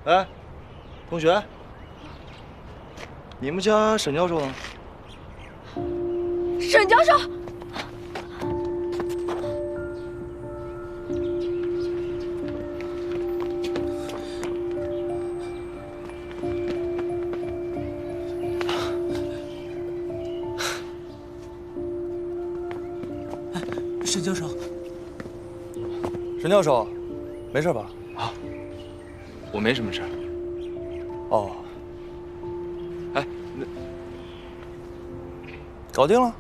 哎，同学，你们家沈教授呢？沈教授，沈教授，沈教授，没事吧？啊，我没什么事儿。哦，哎，那搞定了。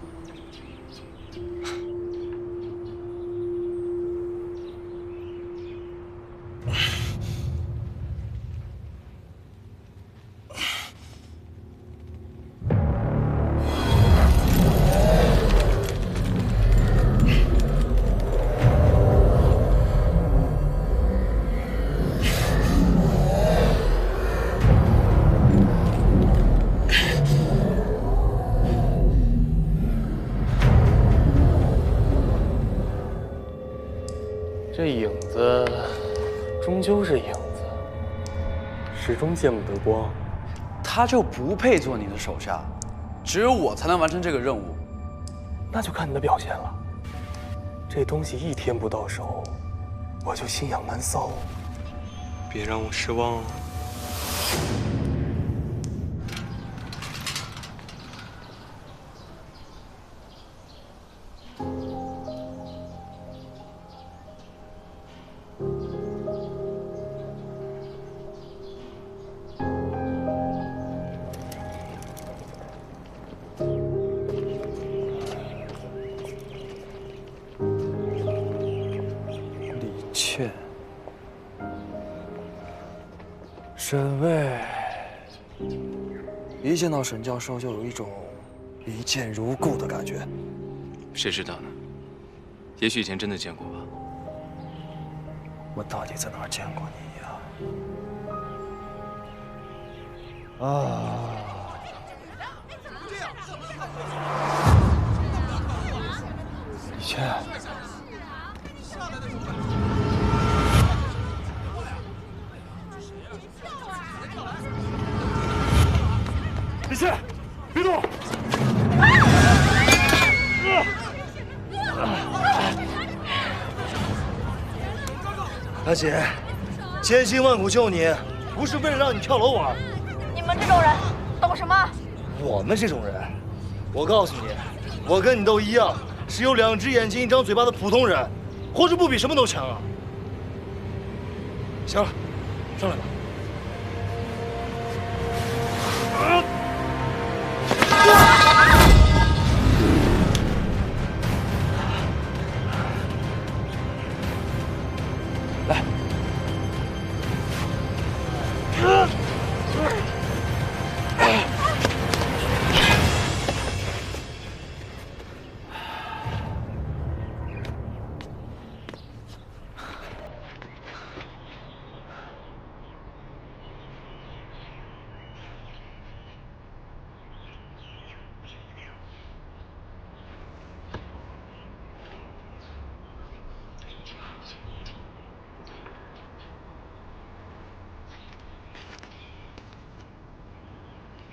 这影子终究是影子，始终见不得光。他就不配做你的手下，只有我才能完成这个任务。那就看你的表现了。这东西一天不到手，我就心痒难搔。别让我失望哦。李倩，沈巍，一见到沈教授就有一种一见如故的感觉。谁知道呢？也许以前真的见过吧。我到底在哪儿见过你呀？啊！李倩。李倩，别动！大姐，千辛万苦救你，不是为了让你跳楼玩。你们这种人懂什么？我们这种人，我告诉你，我跟你都一样，是有2只眼睛、1张嘴巴的普通人，活着不比什么都强啊！行了，上来吧。来。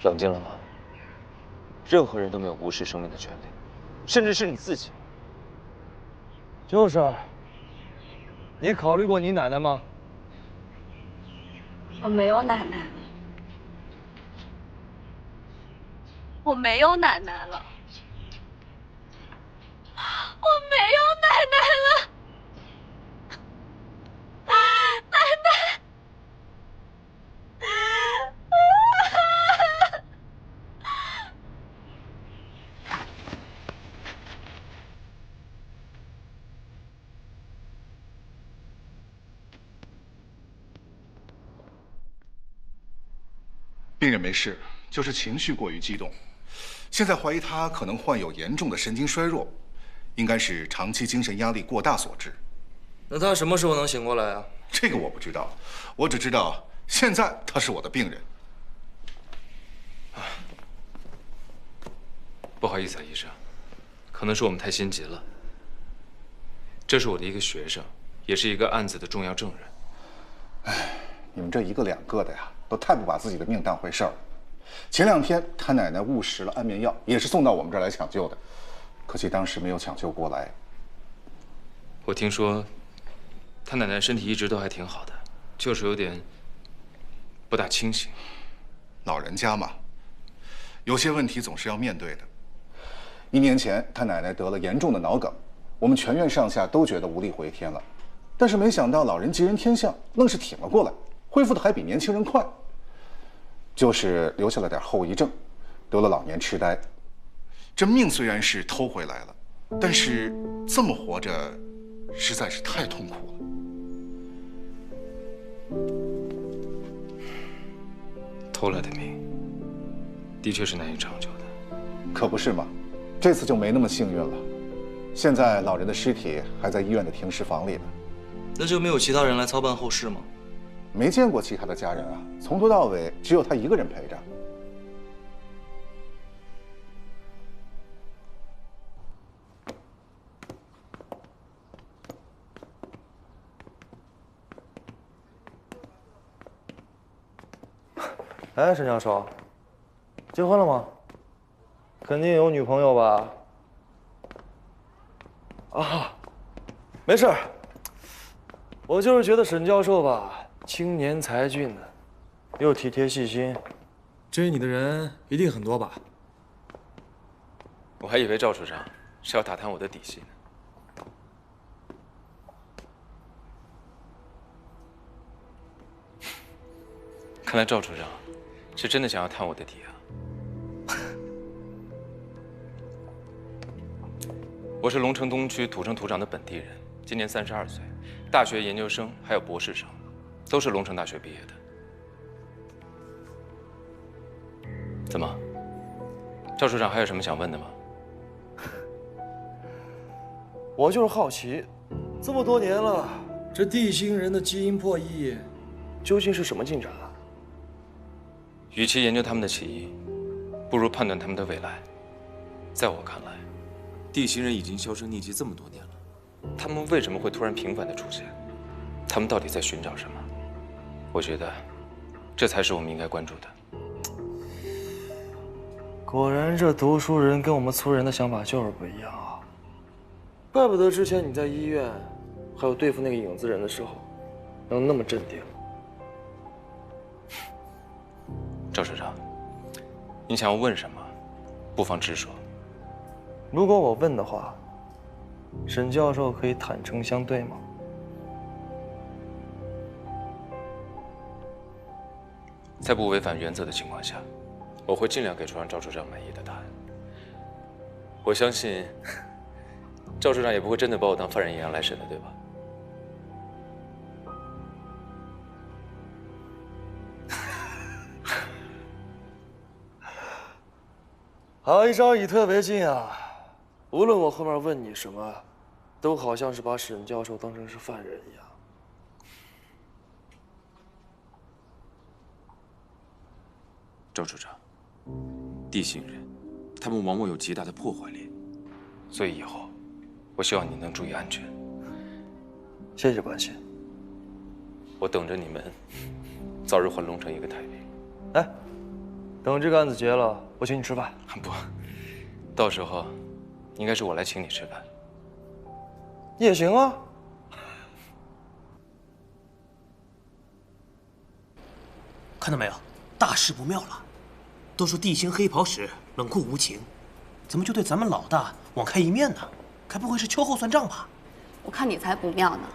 冷静了吗？任何人都没有无视生命的权利，甚至是你自己。就是，你考虑过你奶奶吗？我没有奶奶了，我没有奶奶了，我没有奶奶了，奶奶。病人没事，就是情绪过于激动。现在怀疑他可能患有严重的神经衰弱，应该是长期精神压力过大所致。那他什么时候能醒过来啊？这个我不知道，我只知道现在他是我的病人。不好意思啊，医生，可能是我们太心急了。这是我的一个学生，也是一个案子的重要证人。你们这一个两个的呀，都太不把自己的命当回事儿了。前2天他奶奶误食了安眠药，也是送到我们这儿来抢救的，可惜当时没有抢救过来。我听说，他奶奶身体一直都还挺好的，就是有点不大清醒。老人家嘛，有些问题总是要面对的。1年前，他奶奶得了严重的脑梗，我们全院上下都觉得无力回天了。但是没想到老人吉人天相，愣是挺了过来，恢复的还比年轻人快。就是留下了点后遗症，得了老年痴呆。这命虽然是偷回来了，但是这么活着，实在是太痛苦了。偷来的命，的确是难以长久的。可不是嘛，这次就没那么幸运了。现在老人的尸体还在医院的停尸房里呢。那就没有其他人来操办后事吗？没见过其他的家人啊，从头到尾只有他一个人陪着。哎，沈教授，结婚了吗？肯定有女朋友吧？啊，没事儿，我就是觉得沈教授吧，青年才俊的，又体贴细心，追你的人一定很多吧？我还以为赵处长是要打探我的底细呢。看来赵处长是真的想要探我的底啊！我是龙城东区土生土长的本地人，今年32岁，大学研究生还有博士生，都是龙城大学毕业的。怎么，赵处长还有什么想问的吗？我就是好奇，这么多年了，这地心人的基因破译究竟是什么进展啊？与其研究他们的起义，不如判断他们的未来。在我看来，地心人已经销声匿迹这么多年了，他们为什么会突然频繁地出现？他们到底在寻找什么？我觉得，这才是我们应该关注的。果然，这读书人跟我们粗人的想法就是不一样啊！怪不得之前你在医院，还有对付那个影子人的时候，能那么镇定。赵处长，你想要问什么，不妨直说。如果我问的话，沈教授可以坦诚相对吗？在不违反原则的情况下，我会尽量给出让赵处长满意的答案。我相信，赵处长也不会真的把我当犯人一样来审的，对吧？好，一招以退为进啊！无论我后面问你什么，都好像是把沈教授当成是犯人一样。赵处长，地心人，他们往往有极大的破坏力，所以以后，我希望你能注意安全。谢谢关心。我等着你们早日还龙城一个太平。哎，等这个案子结了，我请你吃饭。不，到时候应该是我来请你吃饭。也行啊。看到没有，大事不妙了！都说地心黑袍使冷酷无情，怎么就对咱们老大网开一面呢？该不会是秋后算账吧？我看你才不妙呢！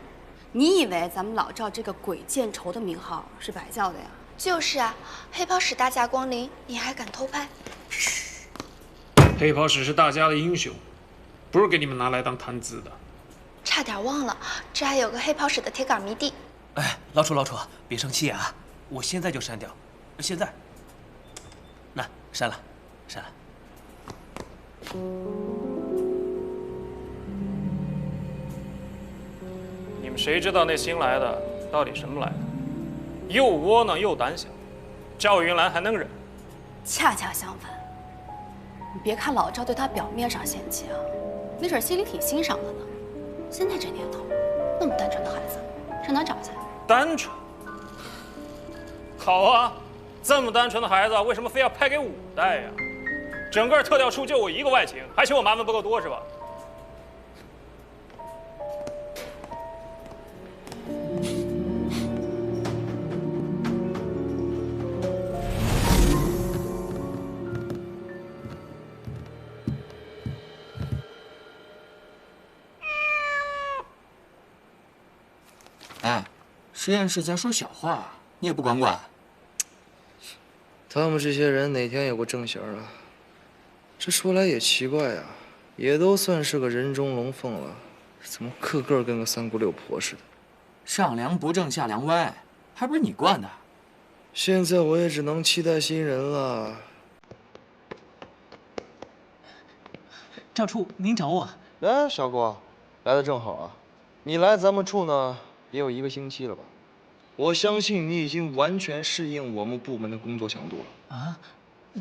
你以为咱们老赵这个鬼见愁的名号是白叫的呀？就是啊，黑袍使大驾光临，你还敢偷拍？嘘，黑袍使是大家的英雄，不是给你们拿来当谈资的。差点忘了，这还有个黑袍使的铁杆迷弟。哎，老楚，别生气啊！我现在就删掉，现在。那删了。你们谁知道那新来的到底什么来的？又窝囊又胆小，赵云兰还能忍？恰恰相反，你别看老赵对他表面上嫌弃啊，没准心里挺欣赏的呢。现在这年头，那么单纯的孩子，上哪找去？单纯？好啊，这么单纯的孩子，为什么非要派给我带呀？整个特调处就我一个外勤，还嫌我麻烦不够多是吧？哎，实验室在说小话，你也不管管。他们这些人哪天有过正形啊？这说来也奇怪呀，也都算是个人中龙凤了，怎么个个跟个三姑六婆似的？上梁不正下梁歪，还不是你惯的？现在我也只能期待新人了。赵处，您找我？来，小郭，来的正好啊。你来咱们处呢，也有1个星期了吧？我相信你已经完全适应我们部门的工作强度了。啊，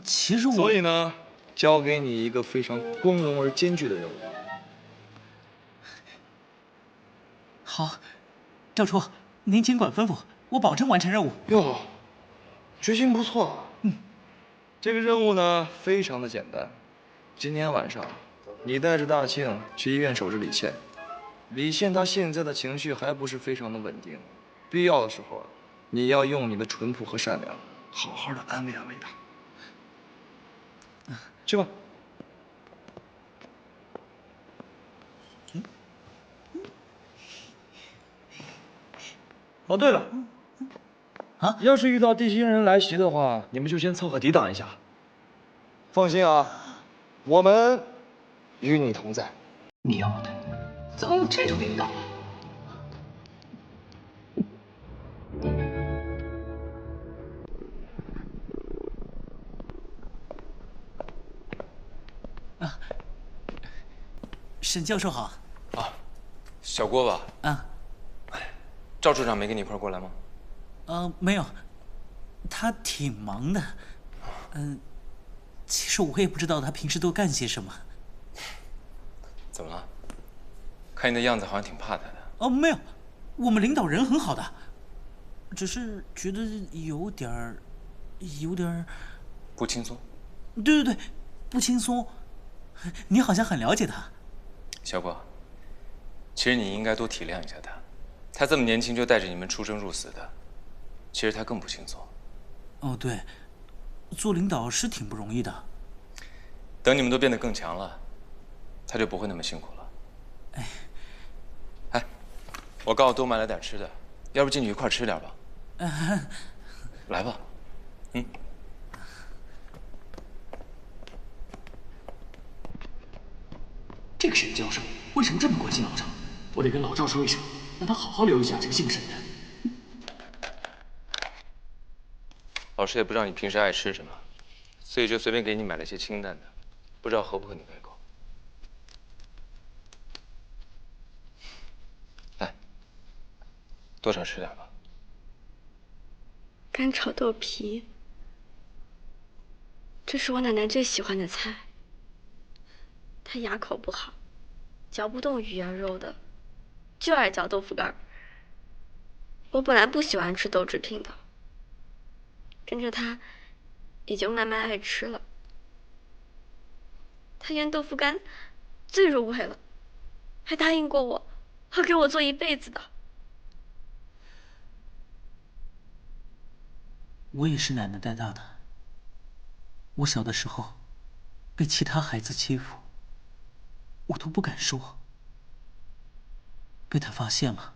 其实我……所以呢，交给你一个非常光荣而艰巨的任务。好，赵处，您尽管吩咐，我保证完成任务。哟，决心不错。这个任务呢，非常的简单。今天晚上，你带着大庆去医院守着李倩。李现他现在的情绪还不是非常的稳定，必要的时候，你要用你的淳朴和善良，好好的安慰安慰他。去吧。哦，对了，啊，要是遇到地心人来袭的话，你们就先凑合抵挡一下。放心啊，我们与你同在。喵的，怎么有这种领导？啊，沈教授好。啊，小郭吧？啊。赵处长没跟你一块过来吗？没有，他挺忙的。其实我也不知道他平时都干些什么。怎么了？看你的样子好像挺怕他的。哦，没有，我们领导人很好的，只是觉得有点儿不轻松。对对对，不轻松。你好像很了解他。小郭，其实你应该多体谅一下他。他这么年轻就带着你们出生入死的，其实他更不轻松。哦，对，做领导是挺不容易的。等你们都变得更强了，他就不会那么辛苦了。哎，我刚好多买了点吃的，要不进去一块吃点吧？来吧。这个沈教授为什么这么关心老赵？我得跟老赵说一声，让他好好留意一下这个姓沈的。老师也不知道你平时爱吃什么，所以就随便给你买了些清淡的，不知道合不合你胃口。来，多少吃点吧。干炒豆皮，这是我奶奶最喜欢的菜。她牙口不好，嚼不动鱼啊肉的，就爱嚼豆腐干。我本来不喜欢吃豆制品的，跟着她也就慢慢爱吃了。她腌豆腐干最入味了，还答应过我会给我做一辈子的。我也是奶奶带大的。我小的时候被其他孩子欺负，我都不敢说。被他发现了，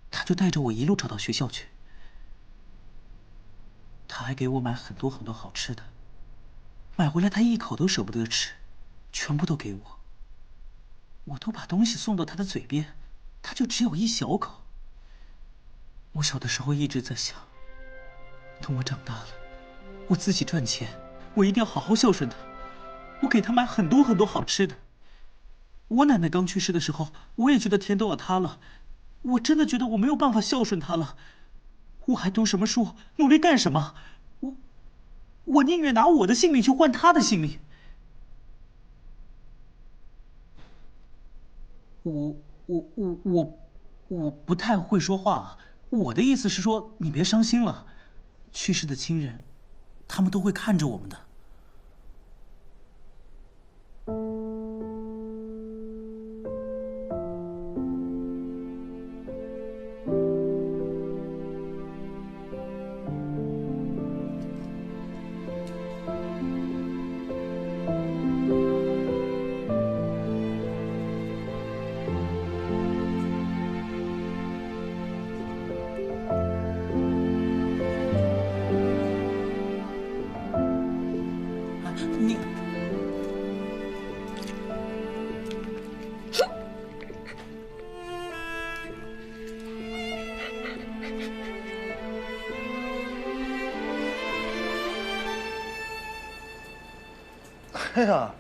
他就带着我一路找到学校去。他还给我买很多很多好吃的，买回来他一口都舍不得吃，全部都给我。我都把东西送到他的嘴边，他就只有一小口。我小的时候一直在想，等我长大了，我自己赚钱，我一定要好好孝顺他。我给他买很多很多好吃的。我奶奶刚去世的时候，我也觉得天都要塌了，我真的觉得我没有办法孝顺她了。我还读什么书，努力干什么？我宁愿拿我的性命去换她的性命。我不太会说话。我的意思是说，你别伤心了。去世的亲人，他们都会看着我们的。你，哎呀，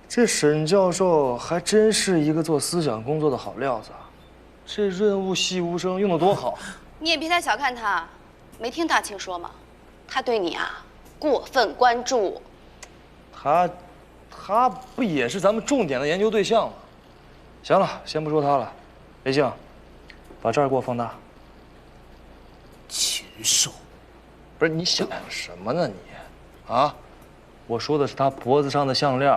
这沈教授还真是一个做思想工作的好料子啊！这润物细无声用的多好。你也别太小看他，没听大清说吗？他对你啊过分关注。他不也是咱们重点的研究对象吗？行了，先不说他了。雷静，把这儿给我放大。禽兽！不是你想什么呢你？啊？我说的是他脖子上的项链。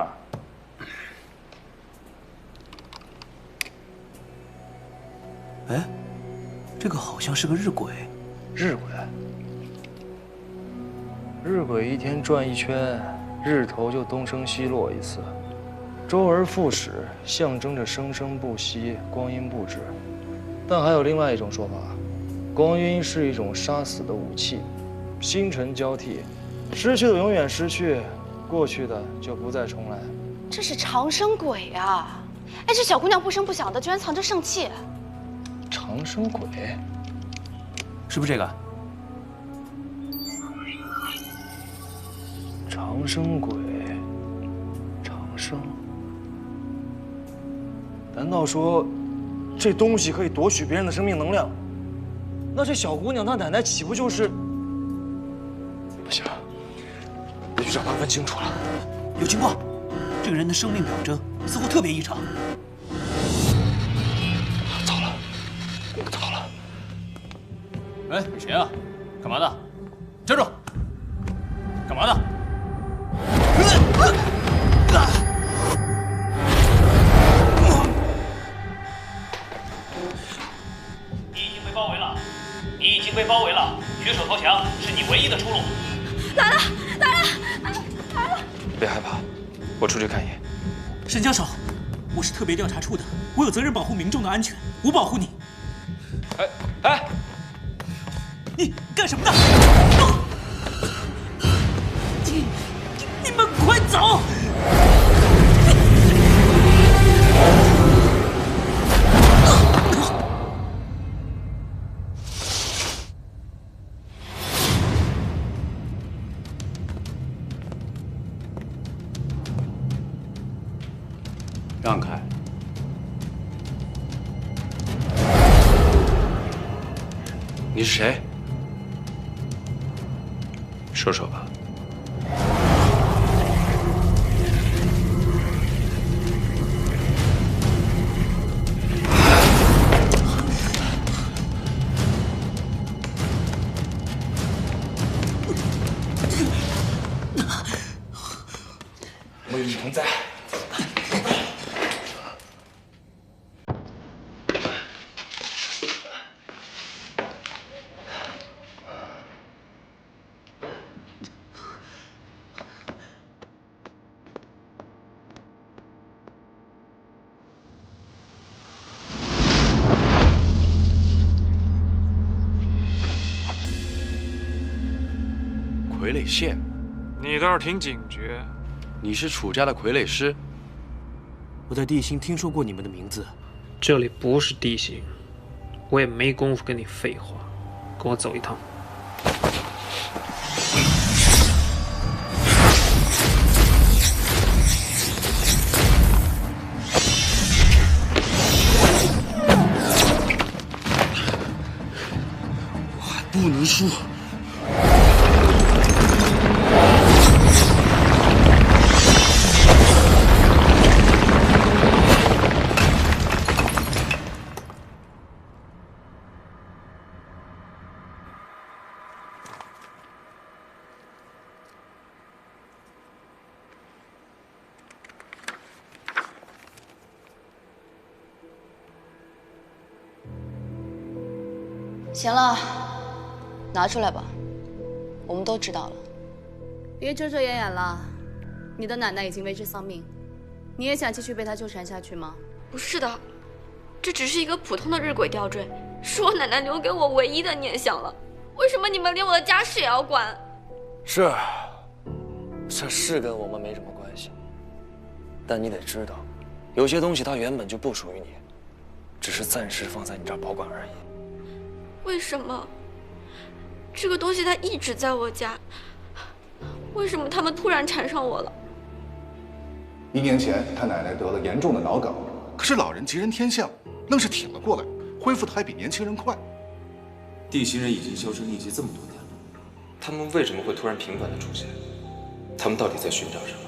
哎，这个好像是个日晷。日晷。日晷一天转一圈，日头就东升西落一次，周而复始，象征着生生不息、光阴不止。但还有另外一种说法，光阴是一种杀死的武器，星辰交替，失去的永远失去，过去的就不再重来。这是长生鬼啊！哎，这小姑娘不声不响的，居然藏着圣器。长生鬼，是不是这个？长生鬼，长生。难道说，这东西可以夺取别人的生命能量？那这小姑娘她奶奶岂不就是？不行，得去找他问清楚了。有情况，这个人的生命表征似乎特别异常。糟了，糟了！哎，谁啊？干嘛的？站住！干嘛的？你已经被包围了，你已经被包围了，举手投降是你唯一的出路。来了，来了，来了！别害怕，我出去看一眼。沈教授，我是特别调查处的，我有责任保护民众的安全，我保护你。哎，你干什么呢？你们快走！让开！你是谁？说说吧。我与你同在。傀儡县，你倒是挺警觉。你是楚家的傀儡师？我在地心听说过你们的名字。这里不是地形，我也没工夫跟你废话，跟我走一趟。我还不能输。行了，拿出来吧，我们都知道了。别遮遮掩掩了，你的奶奶已经为之丧命，你也想继续被她纠缠下去吗？不是的，这只是一个普通的日晷吊坠，是我奶奶留给我唯一的念想了。为什么你们连我的家事也要管？是，这是跟我们没什么关系。但你得知道，有些东西它原本就不属于你，只是暂时放在你这儿保管而已。为什么？这个东西它一直在我家，为什么他们突然缠上我了？1年前，他奶奶得了严重的脑梗，可是老人吉人天相，愣是挺了过来，恢复的还比年轻人销地心人已经销声匿迹这么多年了，他们为什么会突然频繁的出现？他们到底在寻找什么？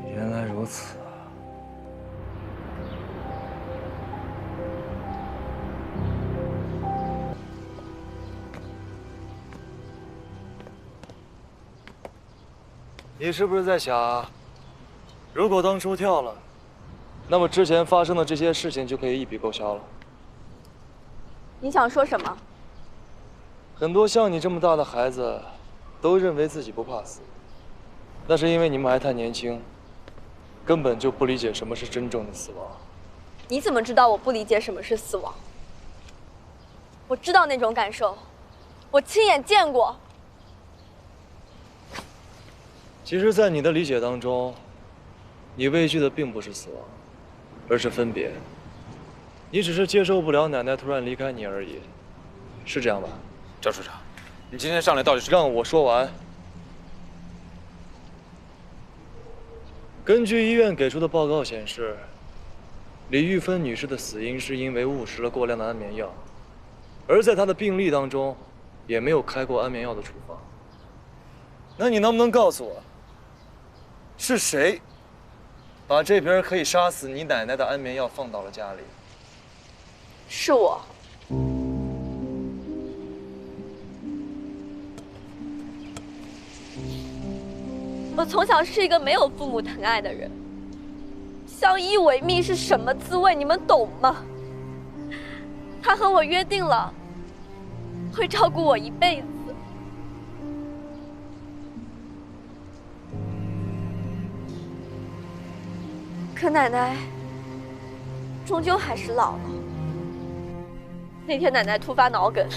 原来如此啊！你是不是在想，如果当初跳了，那么之前发生的这些事情就可以一笔勾销了？你想说什么？很多像你这么大的孩子，都认为自己不怕死，那是因为你们还太年轻，根本就不理解什么是真正的死亡。你怎么知道我不理解什么是死亡？我知道那种感受，我亲眼见过。其实，在你的理解当中，你畏惧的并不是死亡，而是分别。你只是接受不了奶奶突然离开你而已，是这样吧？赵处长，你今天上来到底是……让我说完。根据医院给出的报告显示，李玉芬女士的死因是因为误食了过量的安眠药，而在她的病历当中，也没有开过安眠药的处方。那你能不能告诉我？是谁把这瓶可以杀死你奶奶的安眠药放到了家里？是我。我从小是一个没有父母疼爱的人，相依为命是什么滋味？你们懂吗？他和我约定了，会照顾我一辈子。可奶奶终究还是老了。那天奶奶突发脑梗，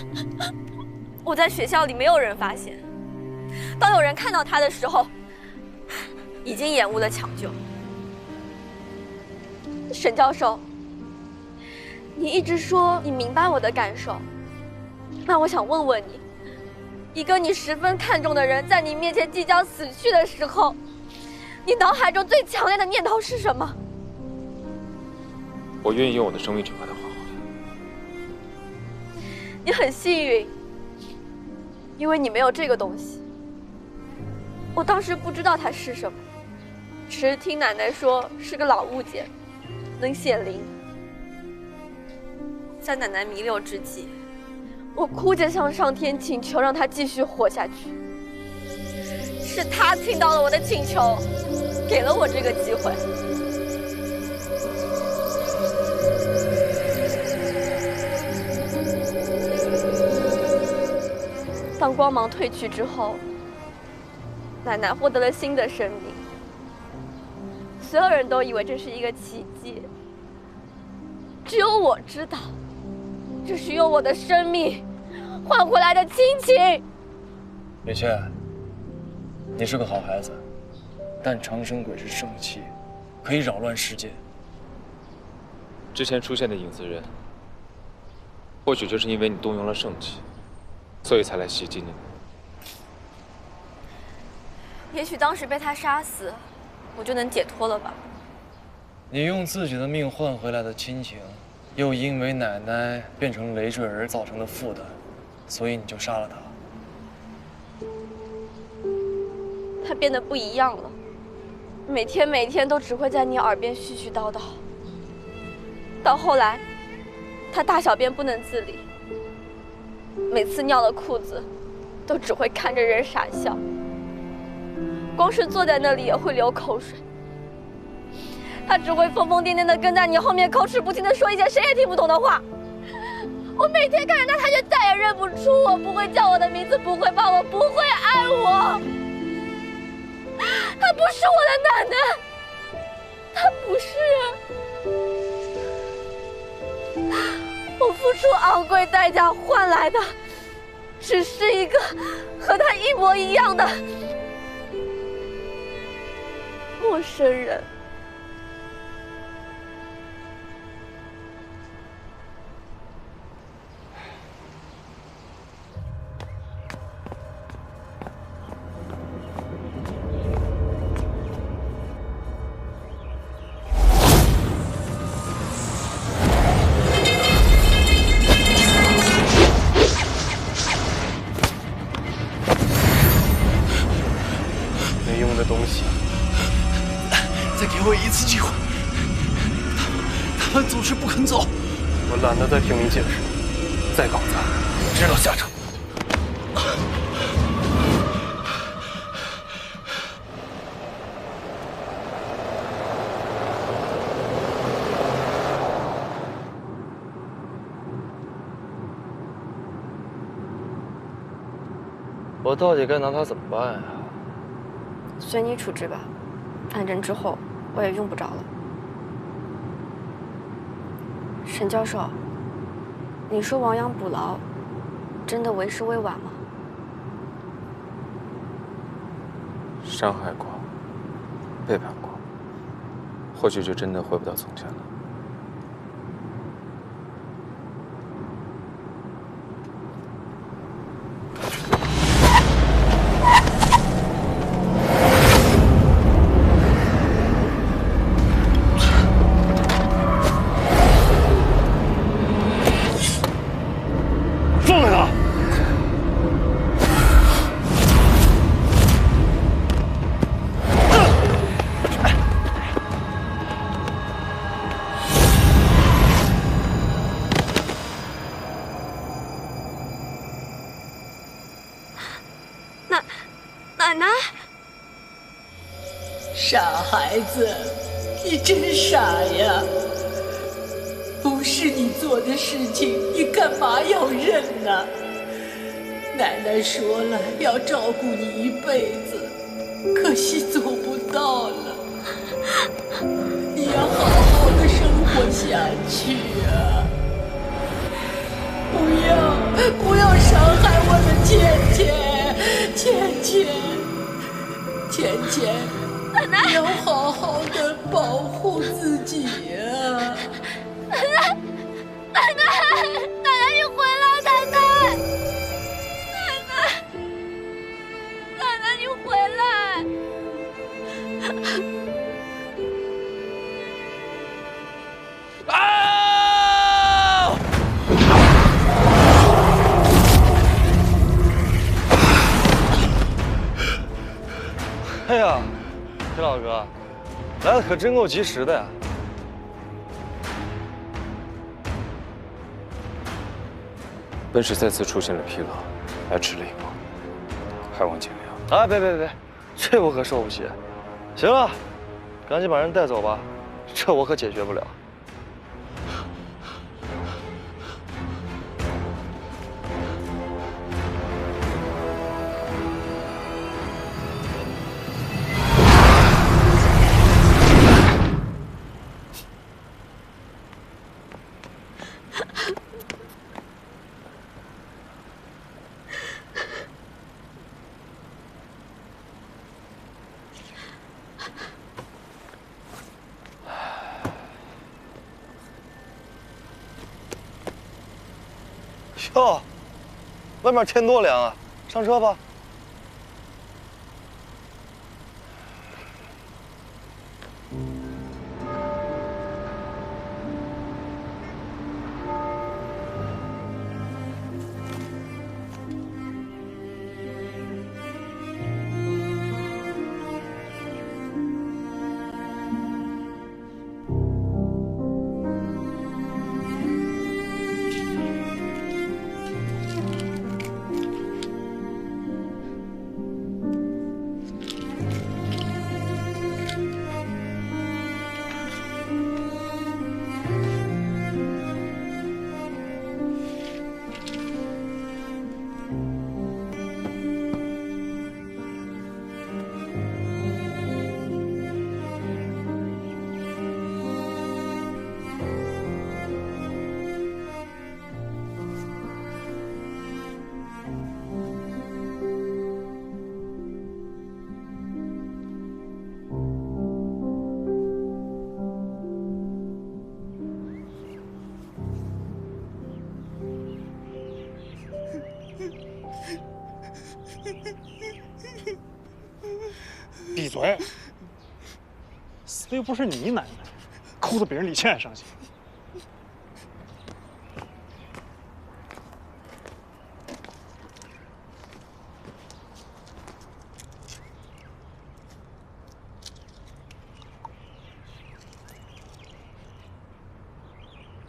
我在学校里没有人发现。当有人看到她的时候，已经延误了抢救。沈教授，你一直说你明白我的感受，那我想问问你，一个你十分看重的人在你面前即将死去的时候，你脑海中最强烈的念头是什么？我愿意用我的生命去把它还回来。你很幸运，因为你没有这个东西。我当时不知道它是什么，只是听奶奶说是个老物件，能显灵。在奶奶弥留之际，我哭着向上天请求，让她继续活下去。是她听到了我的请求，给了我这个机会。当光芒褪去之后，奶奶获得了新的生命。所有人都以为这是一个奇迹，只有我知道，这是用我的生命换回来的亲情。李倩，你是个好孩子，但长生鬼是圣器，可以扰乱世界。之前出现的影子人，或许就是因为你动用了圣器，所以才来袭击你。也许当时被他杀死，我就能解脱了吧。你用自己的命换回来的亲情，又因为奶奶变成累赘而造成的负担，所以你就杀了她。他变得不一样了，每天都只会在你耳边絮絮叨叨。到后来，他大小便不能自理，每次尿了裤子，都只会看着人傻笑。光是坐在那里也会流口水。他只会疯疯癫癫的跟在你后面，口齿不清的说一些谁也听不懂的话。我每天看着他，他就再也认不出我，不会叫我的名字，不会抱我，不会爱我。他不是我的奶奶，他不是。我付出昂贵代价换来的，只是一个和他一模一样的陌生人。没用的东西，再给我一次机会。他们总是不肯走。我懒得再听你解释，再搞砸，知道下场。我到底该拿他怎么办呀？随你处置吧，反正之后我也用不着了。沈教授，你说亡羊补牢，真的为时未晚吗？伤害过，背叛过，或许就真的回不到从前了。放开他！奶奶，傻孩子，你真傻呀！不是你做的事情，你干嘛要认呢？奶奶说了要照顾你一辈子，可惜做不到了。你要好好的生活下去啊！不要伤害我的倩倩，奶奶，要好好的保护自己啊！奶奶，你回来！奶奶，你回来！啊！哎呀，田老哥，来的可真够及时的呀！本使再次出现了纰漏，来迟了一步，还望见谅。啊，别，这我可受不起。行了，赶紧把人带走吧，这我可解决不了。哟，外面天多凉啊！上车吧。嘴！死的又不是你奶奶，扣着别人李倩还伤心。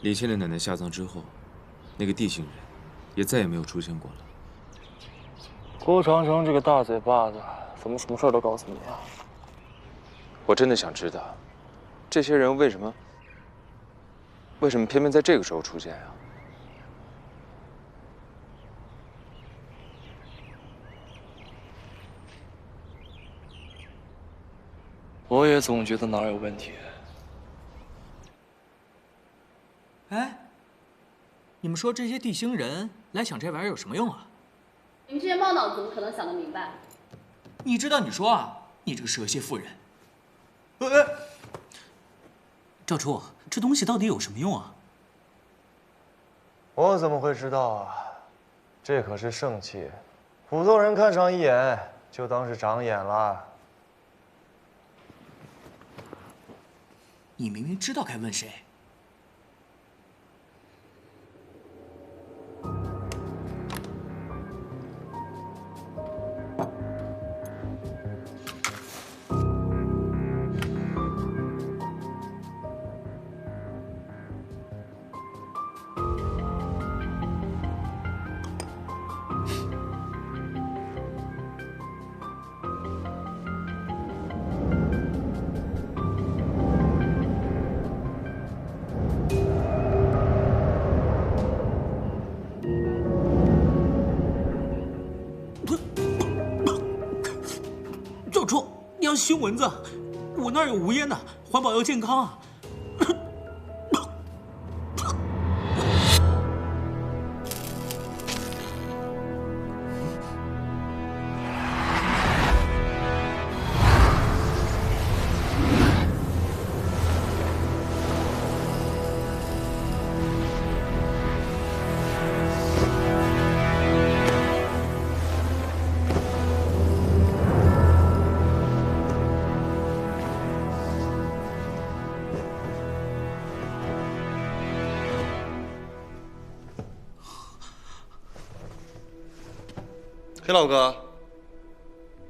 李倩的奶奶下葬之后，那个地心人也再也没有出现过了。郭长城这个大嘴巴子，怎么什么事都告诉你啊？我真的想知道，这些人为什么偏偏在这个时候出现啊？我也总觉得哪儿有问题。哎，你们说这些地星人来想这玩意儿有什么用啊？你们这些猫脑怎么可能想得明白？你知道你说啊，你这个蛇蝎妇人。赵初，这东西到底有什么用啊？我怎么会知道啊？这可是圣器，普通人看上一眼就当是长眼了。你明明知道该问谁。熏蚊子，我那儿有无烟的，环保又健康啊！黑老哥，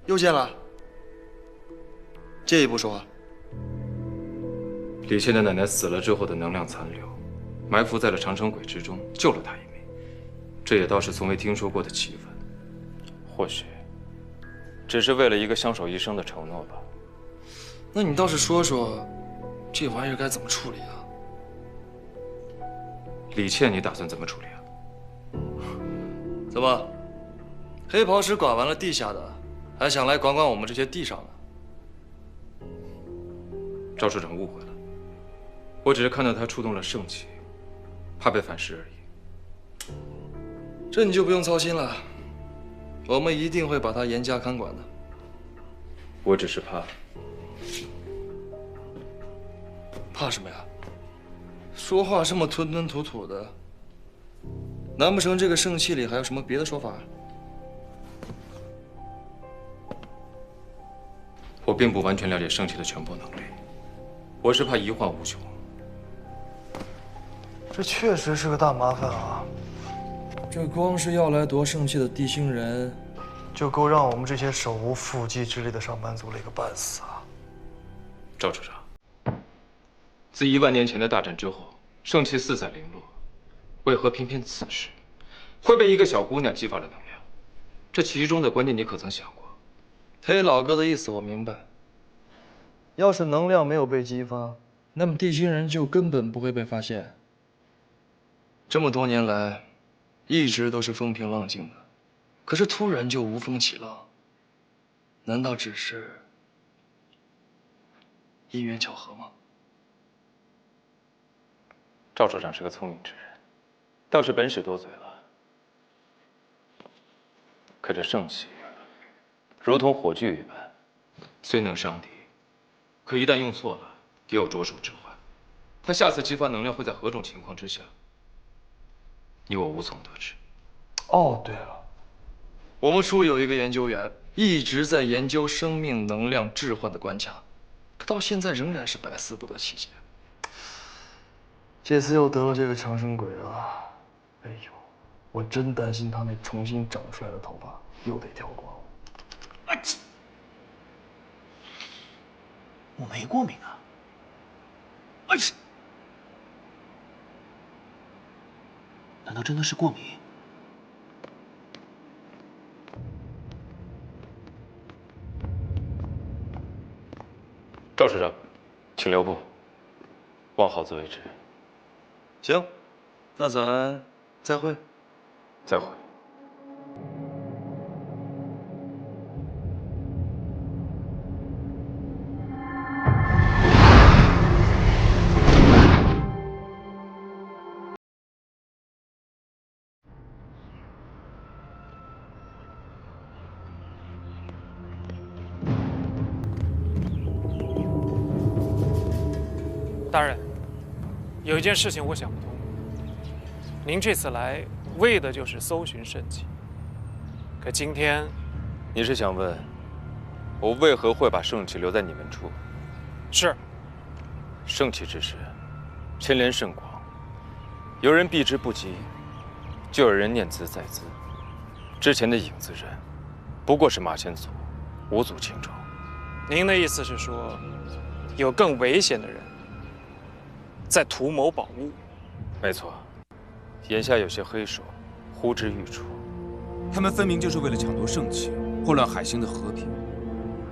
又见了。借一步说。李倩的奶奶死了之后的能量残留，埋伏在了长城轨之中，救了她一命。这也倒是从未听说过的奇闻。或许，只是为了一个相守一生的承诺吧。那你倒是说说，这玩意儿该怎么处理啊？李倩，你打算怎么处理啊？怎么？黑袍使管完了地下的，还想来管管我们这些地上的？赵处长误会了，我只是看到他触动了圣器，怕被反噬而已。这你就不用操心了，我们一定会把他严加看管的。我只是怕什么呀？说话这么吞吞吐吐的，难不成这个圣器里还有什么别的说法？我并不完全了解圣器的全部能力，我是怕疑患无穷。这确实是个大麻烦啊！这光是要来夺圣器的地星人，就够让我们这些手无缚鸡之力的上班族累个半死啊！赵处长，自1万年前的大战之后，圣器四散零落，为何偏偏此时会被一个小姑娘激发了能量？这其中的关键，你可曾想过？黑老哥的意思我明白。要是能量没有被激发，那么地心人就根本不会被发现。这么多年来，一直都是风平浪静的，可是突然就无风起浪，难道只是因缘巧合吗？赵处长是个聪明之人，倒是本事多嘴了。可这圣器如同火炬一般，虽能伤敌，可一旦用错了，也有着手之患。它下次激发能量会在何种情况之下，你我无从得知。哦，对了，我们处有一个研究员，一直在研究生命能量置换的关卡，可到现在仍然是百思不得其解。这次又得了这个长生鬼了，哎呦，我真担心他那重新长出来的头发又得掉光。我没过敏啊。难道真的是过敏？赵师长，请留步，望好自为之。行，那咱再会。再会。大人，有一件事情我想不通。您这次来为的就是搜寻圣器，可今天，你是想问，我为何会把圣器留在你们处？是。圣器之事，牵连甚广，有人避之不及，就有人念兹在兹。之前的影子人，不过是马前卒，无足轻重。您的意思是说，有更危险的人在图谋宝物？没错，眼下有些黑手呼之欲出，他们分明就是为了抢夺圣器，祸乱海星的和平。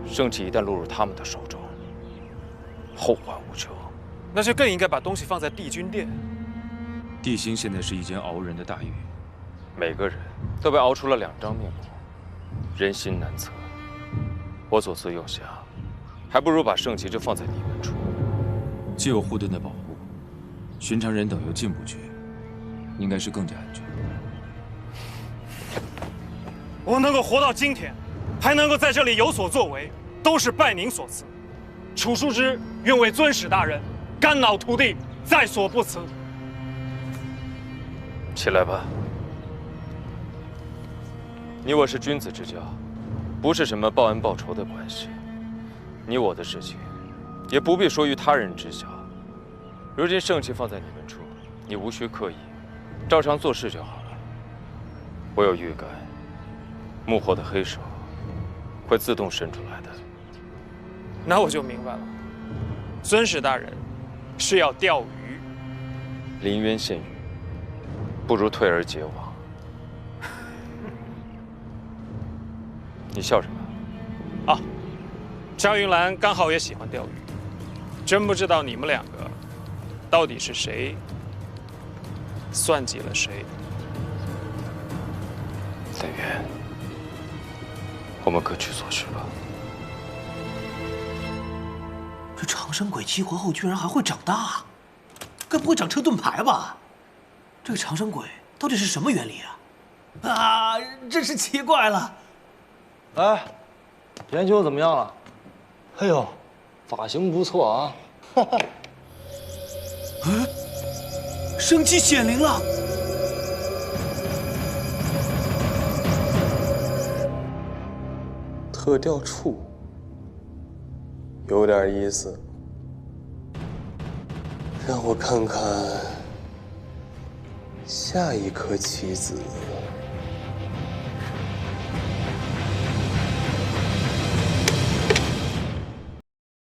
圣器一旦落入他们的手中，后患无穷。那就更应该把东西放在帝君殿。帝星现在是一间熬人的大狱，每个人都被熬出了2张面目，人心难测。我左思右想，还不如把圣器就放在你们处。既有护盾的保护，寻常人等又进不去，应该是更加安全。我能够活到今天，还能够在这里有所作为，都是拜您所赐。楚叔之愿为尊使大人肝脑涂地，在所不辞。起来吧，你我是君子之交，不是什么报恩报仇的关系。你我的事情，也不必说于他人知晓。如今圣器放在你们处，你无需刻意，照常做事就好了。我有预感，幕后的黑手会自动伸出来的。那我就明白了，尊使大人是要钓鱼。临渊羡鱼，不如退而结网。你笑什么？啊，张云兰刚好也喜欢钓鱼，真不知道你们2个到底是谁算计了谁。紫渊，我们各取所需吧。这长生鬼激活后居然还会长大，该不会长车盾牌吧？这个长生鬼到底是什么原理啊？啊，真是奇怪了。哎，研究怎么样了？哎呦，发型不错啊！哈哈。圣器显灵了。特调处，有点意思。让我看看下一颗棋子。